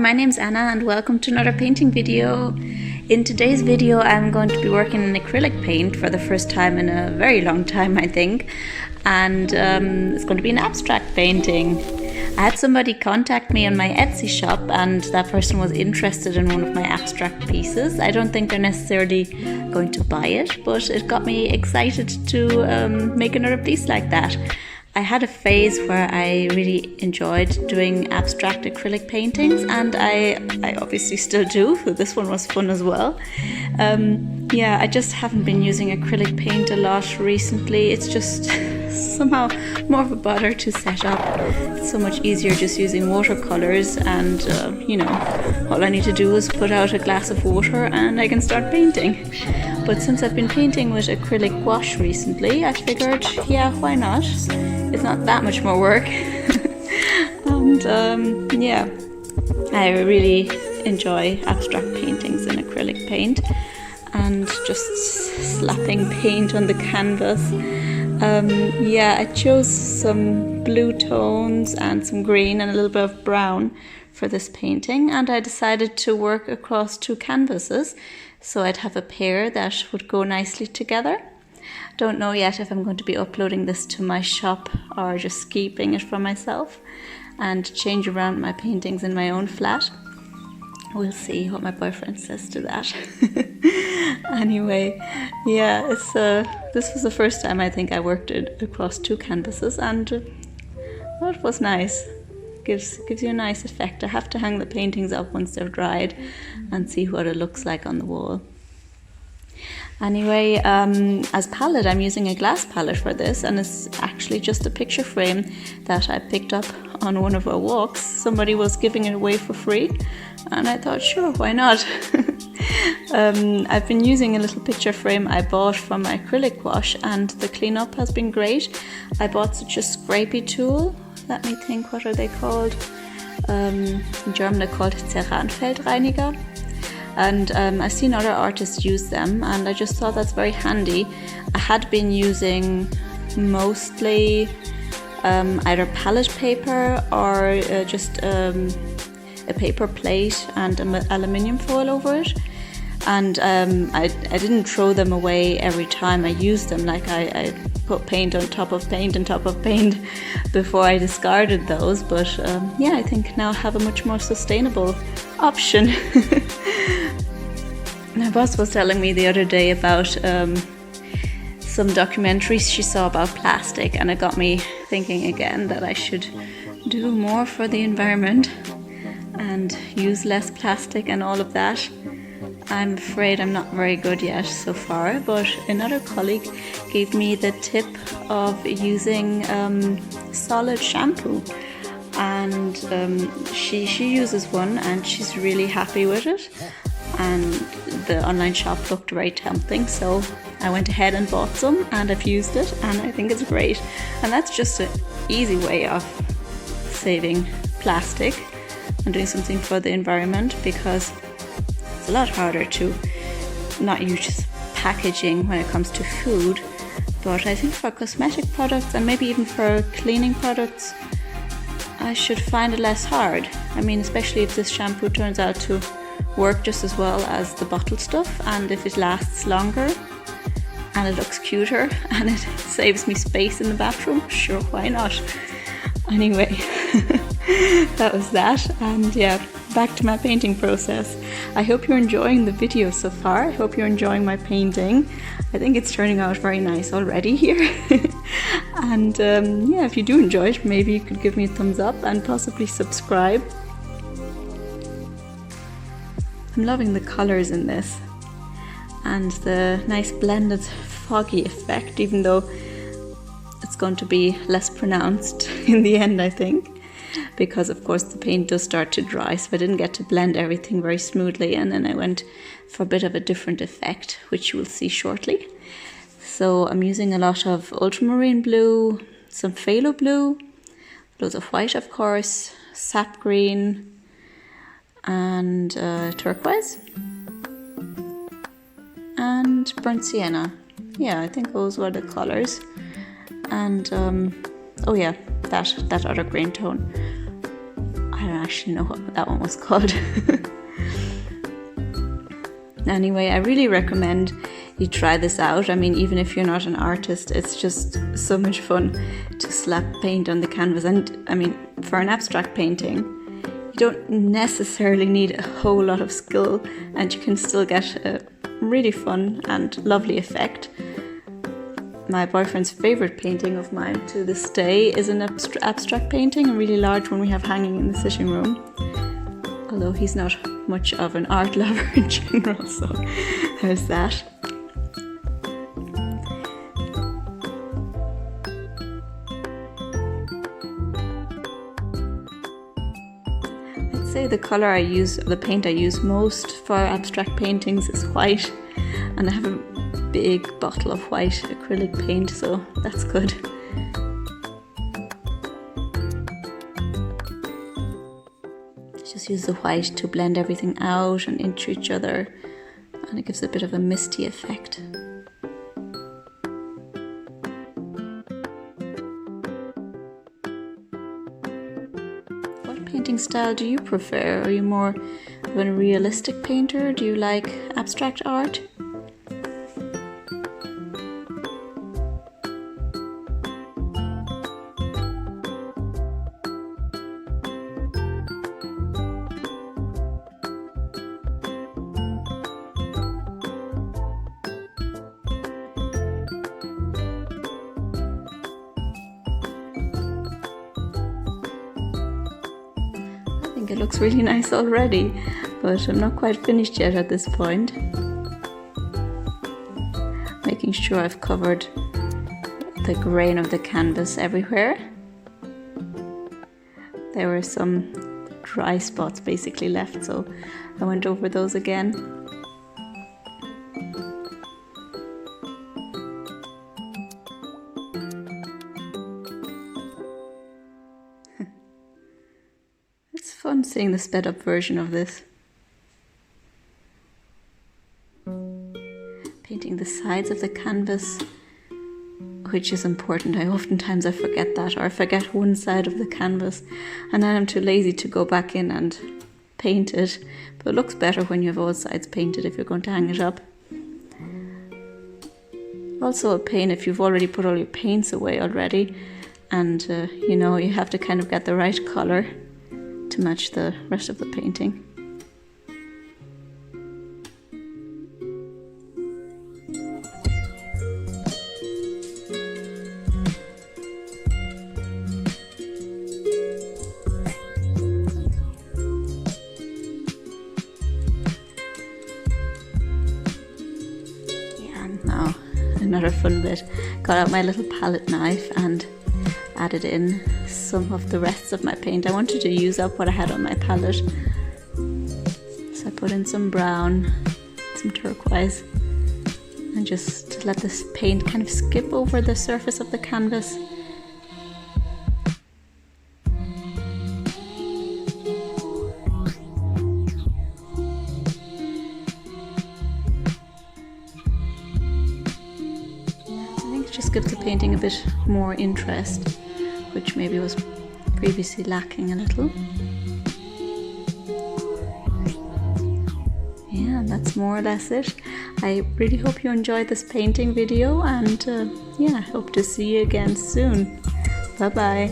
my name's Anna and welcome to another painting video. In today's video I'm going to be working in acrylic paint for the first time in a very long time, I think, and it's going to be an abstract painting. I had somebody contact me on my Etsy shop and that person was interested in one of my abstract pieces. I don't think they're necessarily going to buy it, but it got me excited to make another piece like that. I had a phase where I really enjoyed doing abstract acrylic paintings, and I obviously still do, so this one was fun as well. Yeah, I just haven't been using acrylic paint a lot recently. It's just somehow more of a bother to set up. It's so much easier just using watercolors, and you know, all I need to do is put out a glass of water and I can start painting. But since I've been painting with acrylic wash recently, I figured, yeah, why not? It's not that much more work. And yeah, I really enjoy abstract paintings in acrylic paint and just slapping paint on the canvas. Yeah, I chose some blue tones and some green and a little bit of brown for this painting, and I decided to work across two canvases so I'd have a pair that would go nicely together. Don't know yet if I'm going to be uploading this to my shop or just keeping it for myself and change around my paintings in my own flat. We'll see what my boyfriend says to that. Anyway, yeah, this was the first time I think I worked it across two canvases, and well, it was nice. Gives you a nice effect. I have to hang the paintings up once they're dried and see what it looks like on the wall. Anyway, as palette, I'm using a glass palette for this, and it's actually just a picture frame that I picked up on one of our walks. Somebody was giving it away for free, and I thought, sure, why not? I've been using a little picture frame I bought from my acrylic wash, and the cleanup has been great. I bought such a scrapey tool. Let me think, what are they called? In German they're called Ceranfeldreiniger. And I've seen other artists use them, and I just thought that's very handy. I had been using mostly either palette paper or just a paper plate and aluminium foil over it. And I didn't throw them away every time I used them. Like I put paint on top of paint on top of paint before I discarded those. But yeah, I think now I have a much more sustainable option. My boss was telling me the other day about some documentaries she saw about plastic, and it got me thinking again that I should do more for the environment and use less plastic and all of that. I'm afraid I'm not very good yet so far, but another colleague gave me the tip of using solid shampoo, and she uses one and she's really happy with it, and the online shop looked very tempting, so I went ahead and bought some and I've used it and I think it's great. And that's just an easy way of saving plastic and doing something for the environment, because it's a lot harder to not use packaging when it comes to food, but I think for cosmetic products and maybe even for cleaning products, I should find it less hard. I mean, especially if this shampoo turns out to work just as well as the bottled stuff, and if it lasts longer and it looks cuter and it saves me space in the bathroom, sure, why not? Anyway, that was that, and yeah, back to my painting process. I hope you're enjoying the video so far. I hope you're enjoying my painting. I think it's turning out very nice already here. And yeah, if you do enjoy it, maybe you could give me a thumbs up and possibly subscribe. I'm loving the colors in this and the nice blended foggy effect, even though it's going to be less pronounced in the end, I think, because of course the paint does start to dry, so I didn't get to blend everything very smoothly, and then I went for a bit of a different effect, which you will see shortly. So I'm using a lot of ultramarine blue, some phthalo blue, loads of white of course, sap green and turquoise and burnt sienna. Yeah, I think those were the colors. And oh yeah, that other green tone. I I don't actually know what that one was called. Anyway, I really recommend you try this out. I mean, even if you're not an artist, it's just so much fun to slap paint on the canvas. And I mean, for an abstract painting, you don't necessarily need a whole lot of skill, and you can still get a really fun and lovely effect. My boyfriend's favorite painting of mine to this day is an abstract painting, a really large one we have hanging in the sitting room. Although he's not much of an art lover in general, so there's that. I'd say the colour I use, the paint I use most for abstract paintings is white, and I have a big bottle of white acrylic paint, so that's good. Just use the white to blend everything out and into each other, and it gives a bit of a misty effect. What painting style do you prefer? Are you more of a realistic painter? Do you like abstract art? I think it looks really nice already, but I'm not quite finished yet at this point. Making sure I've covered the grain of the canvas everywhere. There were some dry spots basically left, so I went over those again. It's fun seeing the sped up version of this. Painting the sides of the canvas, which is important. Oftentimes I forget that, or I forget one side of the canvas, and then I'm too lazy to go back in and paint it. But it looks better when you have all sides painted if you're going to hang it up. Also a pain if you've already put all your paints away already, and you know, you have to kind of get the right colour to match the rest of the painting. Yeah, now another fun bit. Got out my little palette knife and added in some of the rest of my paint. I wanted to use up what I had on my palette, so I put in some brown, some turquoise, and just let this paint kind of skip over the surface of the canvas. I think it just gives the painting a bit more interest, which maybe was previously lacking a little. Yeah, that's more or less it. I really hope you enjoyed this painting video, and yeah, I hope to see you again soon. Bye bye.